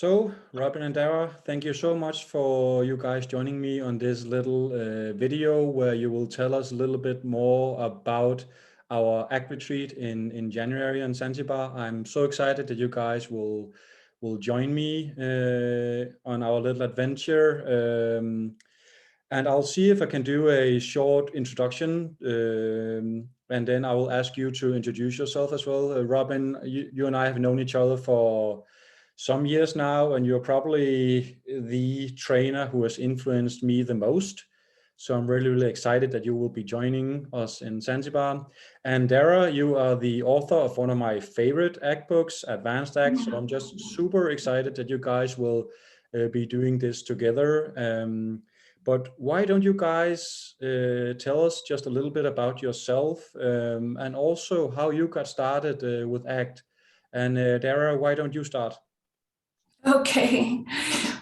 So, Robin and Dara, thank you so much for you guys joining me on this little video where you will tell us a little bit more about our ACT retreat in January in Zanzibar. I'm so excited that you guys will join me on our little adventure. And I'll see if I can do a short introduction, and then I will ask you to introduce yourself as well. Robin, you and I have known each other for some years now, and you're probably the trainer who has influenced me the most. So I'm really, really excited that you will be joining us in Zanzibar. And Dara, you are the author of one of my favorite ACT books, Advanced ACT. So I'm just super excited that you guys will be doing this together. But why don't you guys tell us just a little bit about yourself, and also how you got started with ACT? And Dara, why don't you start? Okay,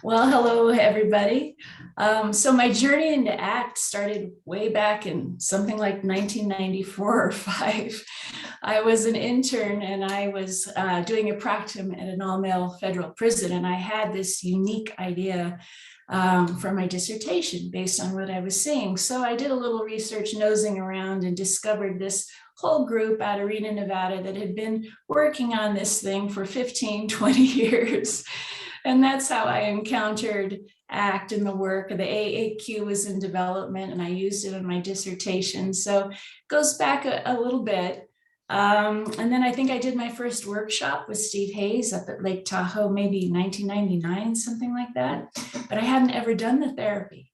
well, hello everybody. So my journey into ACT started way back in something like 1994 or 5. I was an intern and I was doing a practicum at an all-male federal prison, and I had this unique idea for my dissertation based on what I was seeing. So I did a little research nosing around and discovered this whole group out of Reno, Nevada that had been working on this thing for 15, 20 years. And that's how I encountered ACT in the work. The AAQ was in development and I used it in my dissertation. So it goes back a little bit. And then I think I did my first workshop with Steve Hayes up at Lake Tahoe, maybe 1999, something like that. But I hadn't ever done the therapy.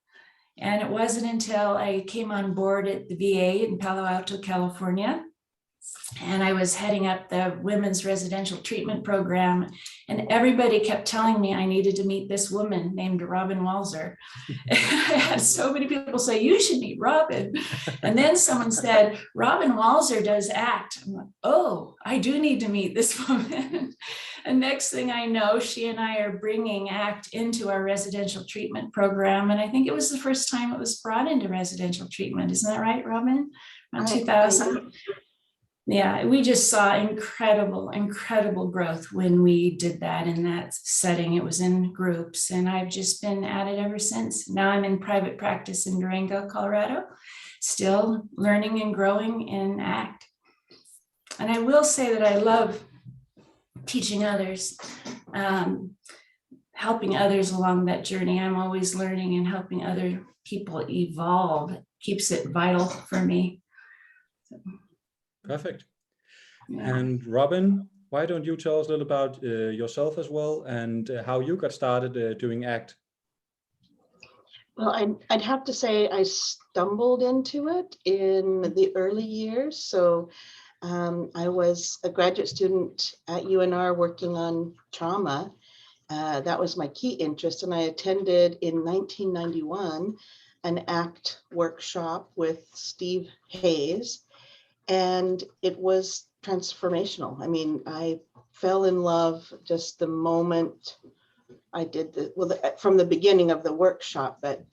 And it wasn't until I came on board at the VA in Palo Alto, California, and I was heading up the women's residential treatment program, and everybody kept telling me I needed to meet this woman named Robin Walser. I had so many people say, you should meet Robin. And then someone said, Robin Walser does ACT. I'm like, oh, I do need to meet this woman. And next thing I know, she and I are bringing ACT into our residential treatment program. And I think it was the first time it was brought into residential treatment. Isn't that right, Robin? Around 2000. Yeah, we just saw incredible growth when we did that in that setting. It was in groups, and I've just been at it ever since. Now I'm in private practice in Durango, Colorado, still learning and growing in ACT. And I will say that I love teaching others, helping others along that journey. I'm always learning and helping other people evolve. It keeps it vital for me. So. Perfect. Yeah. And Robin, why don't you tell us a little about yourself as well, and how you got started doing ACT? Well, I'd have to say I stumbled into it in the early years. So I was a graduate student at UNR working on trauma. That was my key interest, and I attended in 1991 an ACT workshop with Steve Hayes. And it was transformational. I mean, I fell in love just the moment I did from the beginning of the workshop, but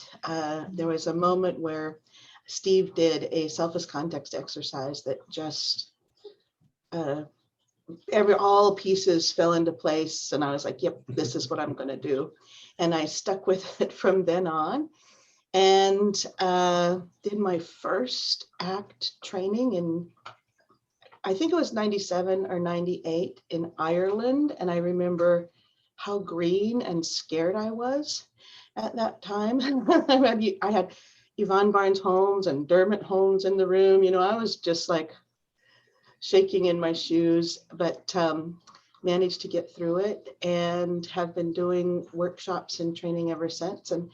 there was a moment where Steve did a selfless context exercise that just, all pieces fell into place. And I was like, yep, this is what I'm gonna do. And I stuck with it from then on. And did my first ACT training in, I think it was 97 or 98 in Ireland. And I remember how green and scared I was at that time. I had Yvonne Barnes Holmes and Dermot Holmes in the room. You know, I was just like shaking in my shoes, but managed to get through it and have been doing workshops and training ever since. And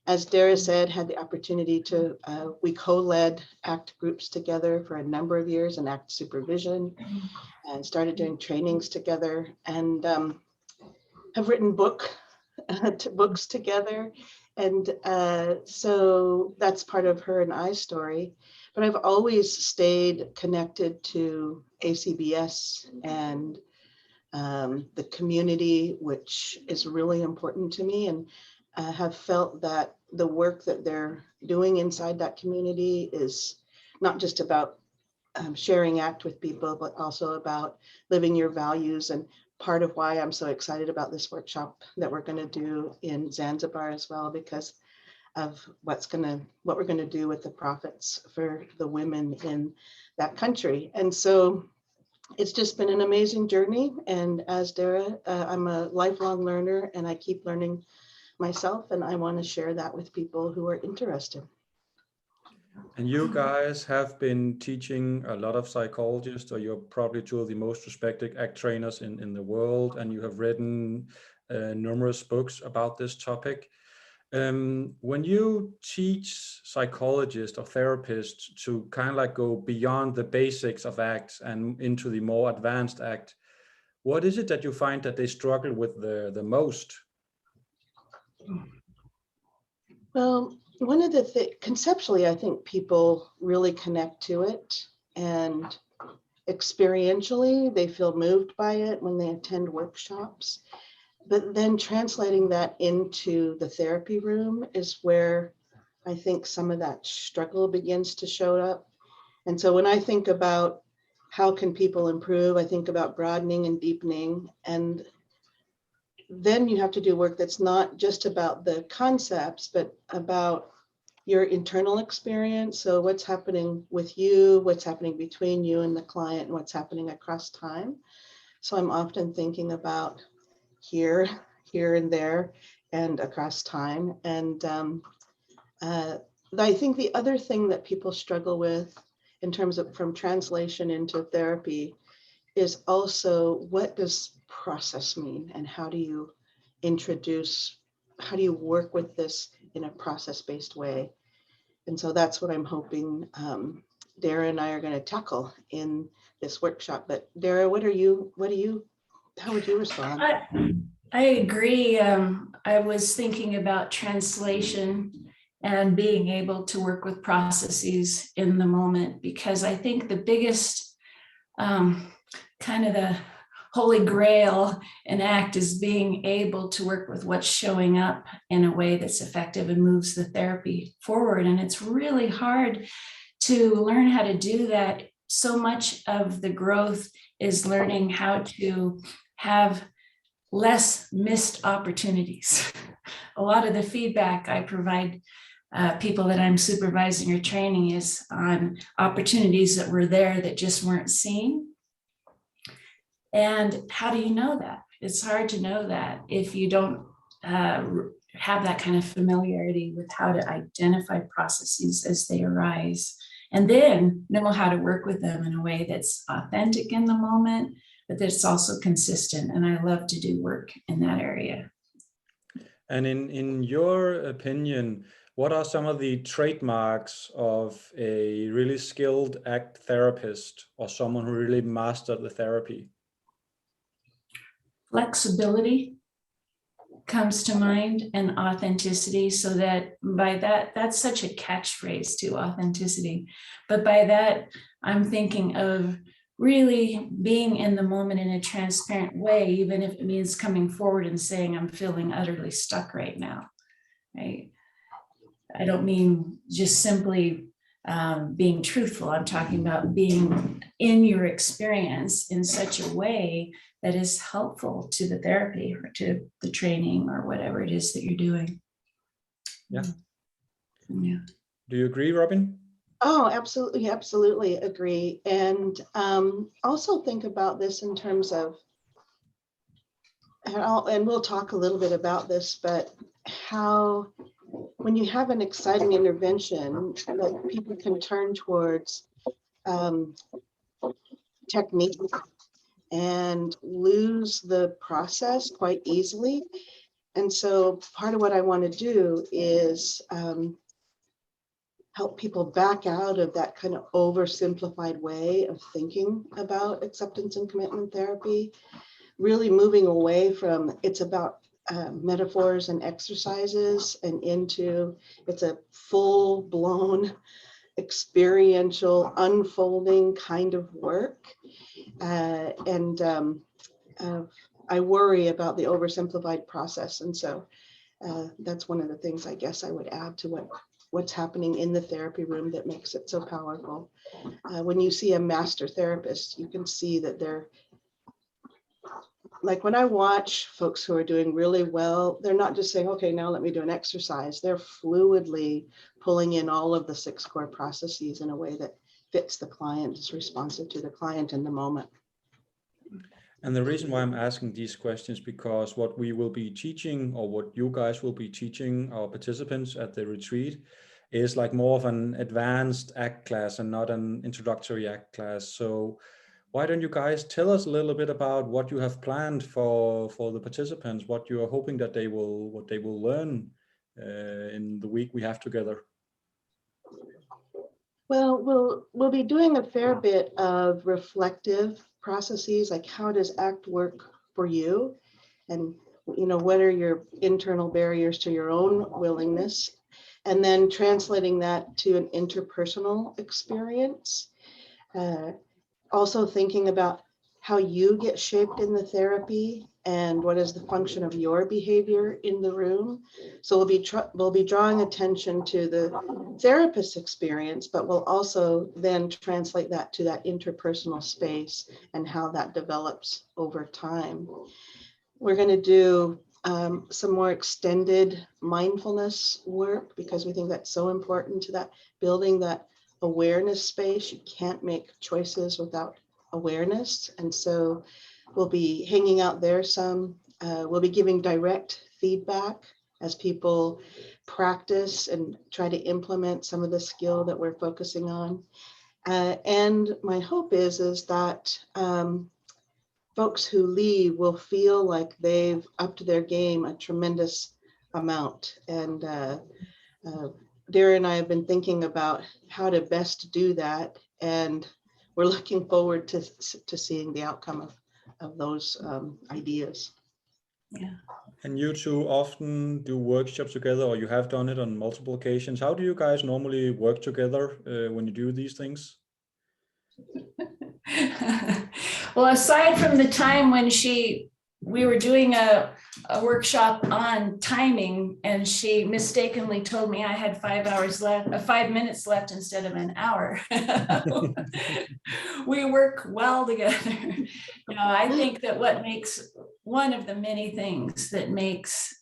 as Dara said, had the opportunity to, we co-led ACT groups together for a number of years in ACT supervision, and started doing trainings together, and have written books together. And so that's part of her and I's story. But I've always stayed connected to ACBS and the community, which is really important to me. And have felt that the work that they're doing inside that community is not just about sharing ACT with people, but also about living your values and part of why I'm so excited about this workshop that we're going to do in Zanzibar as well, because of what we're going to do with the profits for the women in that country. And so it's just been an amazing journey. And as Dara, I'm a lifelong learner and I keep learning myself, and I want to share that with people who are interested. And you guys have been teaching a lot of psychologists, or you're probably two of the most respected ACT trainers in the world, and you have written numerous books about this topic. When you teach psychologists or therapists to kind of like go beyond the basics of ACT and into the more advanced ACT, what is it that you find that they struggle with the most? Well, one of the things, conceptually, I think people really connect to it, and experientially, they feel moved by it when they attend workshops. But then translating that into the therapy room is where I think some of that struggle begins to show up. And so when I think about how can people improve, I think about broadening and deepening. And then you have to do work that's not just about the concepts, but about your internal experience. So what's happening with you, what's happening between you and the client, and what's happening across time. So I'm often thinking about here and there and across time. And I think the other thing that people struggle with in terms of from translation into therapy is also, what does process mean, and how do you work with this in a process-based way? And so that's what I'm hoping Dara and I are going to tackle in this workshop. But Dara, how would you respond? I agree. I was thinking about translation and being able to work with processes in the moment, because I think the biggest kind of the holy grail in ACT is being able to work with what's showing up in a way that's effective and moves the therapy forward. And it's really hard to learn how to do that. So much of the growth is learning how to have less missed opportunities. A lot of the feedback I provide people that I'm supervising or training is on opportunities that were there that just weren't seen. And how do you know that? It's hard to know that if you don't have that kind of familiarity with how to identify processes as they arise, and then know how to work with them in a way that's authentic in the moment, but that's also consistent. And I love to do work in that area. And in your opinion, what are some of the trademarks of a really skilled ACT therapist, or someone who really mastered the therapy? Flexibility comes to mind, and authenticity. So that by that, that's such a catchphrase to authenticity. But by that, I'm thinking of really being in the moment in a transparent way, even if it means coming forward and saying, I'm feeling utterly stuck right now, right? I don't mean just simply being truthful. I'm talking about being in your experience in such a way that is helpful to the therapy or to the training or whatever it is that you're doing. Yeah. Yeah. Do you agree, Robin? Oh, absolutely agree. And also think about this in terms of, and we'll talk a little bit about this, but how when you have an exciting intervention, like people can turn towards technique and lose the process quite easily. And so part of what I want to do is help people back out of that kind of oversimplified way of thinking about acceptance and commitment therapy, really moving away from it's about metaphors and exercises and into it's a full-blown experiential unfolding kind of work. I worry about the oversimplified process. And so that's one of the things I guess I would add to what's happening in the therapy room that makes it so powerful. When you see a master therapist, you can see that like when I watch folks who are doing really well, they're not just saying, okay, now let me do an exercise. They're fluidly pulling in all of the 6 core processes in a way that fits the client, is responsive to the client in the moment. And the reason why I'm asking these questions, because what we will be teaching, or what you guys will be teaching our participants at the retreat, is like more of an advanced ACT class and not an introductory ACT class. So why don't you guys tell us a little bit about what you have planned for the participants, what you are hoping that they will learn in the week we have together? Well, we'll be doing a fair bit of reflective processes, like how does ACT work for you? And, you know, what are your internal barriers to your own willingness? And then translating that to an interpersonal experience. Also thinking about how you get shaped in the therapy and what is the function of your behavior in the room. So we'll be drawing attention to the therapist's experience, but we'll also then translate that to that interpersonal space and how that develops over time. We're going to do some more extended mindfulness work, because we think that's so important to that building that awareness space. You can't make choices without awareness. And so we'll be hanging out there some. We'll be giving direct feedback as people practice and try to implement some of the skill that we're focusing on. And my hope is that folks who leave will feel like they've upped their game a tremendous amount. And Dara and I have been thinking about how to best do that. And we're looking forward to seeing the outcome of those ideas. Yeah. And you two often do workshops together, or you have done it on multiple occasions. How do you guys normally work together when you do these things? Well, aside from the time when we were doing a workshop on timing, and she mistakenly told me I had 5 minutes left instead of an hour. We work well together. You know, I think that what makes one of the many things that makes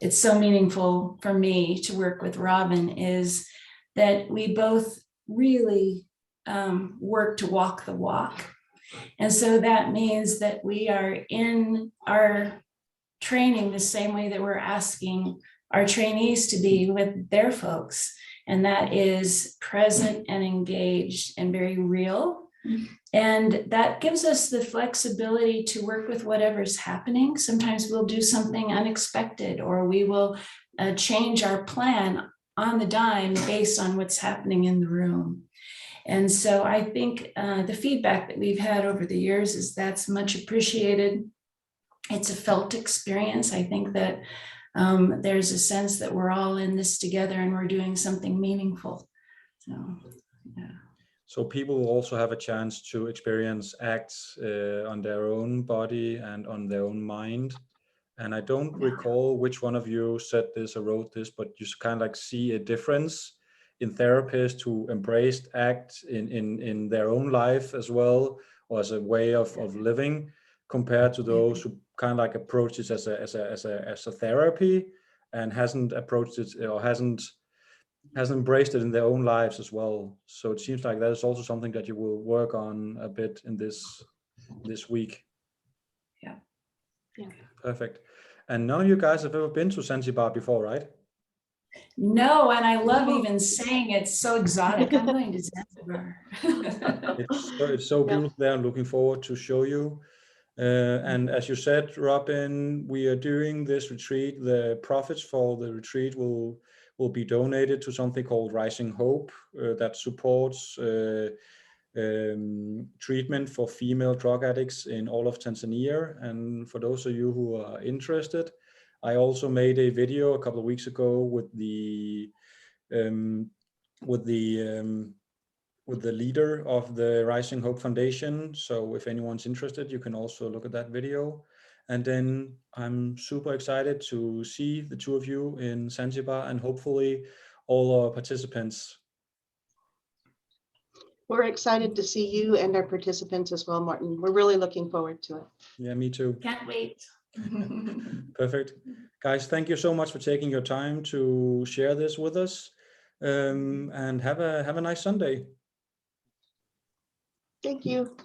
it so meaningful for me to work with Robin is that we both really work to walk the walk. And so that means that we are in our training the same way that we're asking our trainees to be with their folks. And that is present and engaged and very real. And that gives us the flexibility to work with whatever's happening. Sometimes we'll do something unexpected, or we will change our plan on the dime based on what's happening in the room. And so I think the feedback that we've had over the years is that's much appreciated. It's a felt experience. I think that there's a sense that we're all in this together and we're doing something meaningful. So, yeah. So people will also have a chance to experience acts on their own body and on their own mind. And I don't recall which one of you said this or wrote this, but you kind of like see a difference in therapists who embraced ACT in their own life as well, or as a way of living, compared to those who kind of like approach it as a therapy and hasn't approached it or hasn't embraced it in their own lives as well. So it seems like that is also something that you will work on a bit in this week. Yeah. Perfect. And none of you guys have ever been to Zanzibar before, right? No, and I love even saying it's so exotic. I'm going to Zanzibar. It's so beautiful there. I'm looking forward to show you. And as you said, Robin, we are doing this retreat. The profits for the retreat will be donated to something called Rising Hope that supports treatment for female drug addicts in all of Tanzania. And for those of you who are interested, I also made a video a couple of weeks ago with the leader of the Rising Hope Foundation. So if anyone's interested, you can also look at that video. And then I'm super excited to see the two of you in Zanzibar and hopefully all our participants. We're excited to see you and our participants as well, Martin. We're really looking forward to it. Yeah, me too. Can't wait. Perfect. Guys, thank you so much for taking your time to share this with us. And have a nice Sunday. Thank you.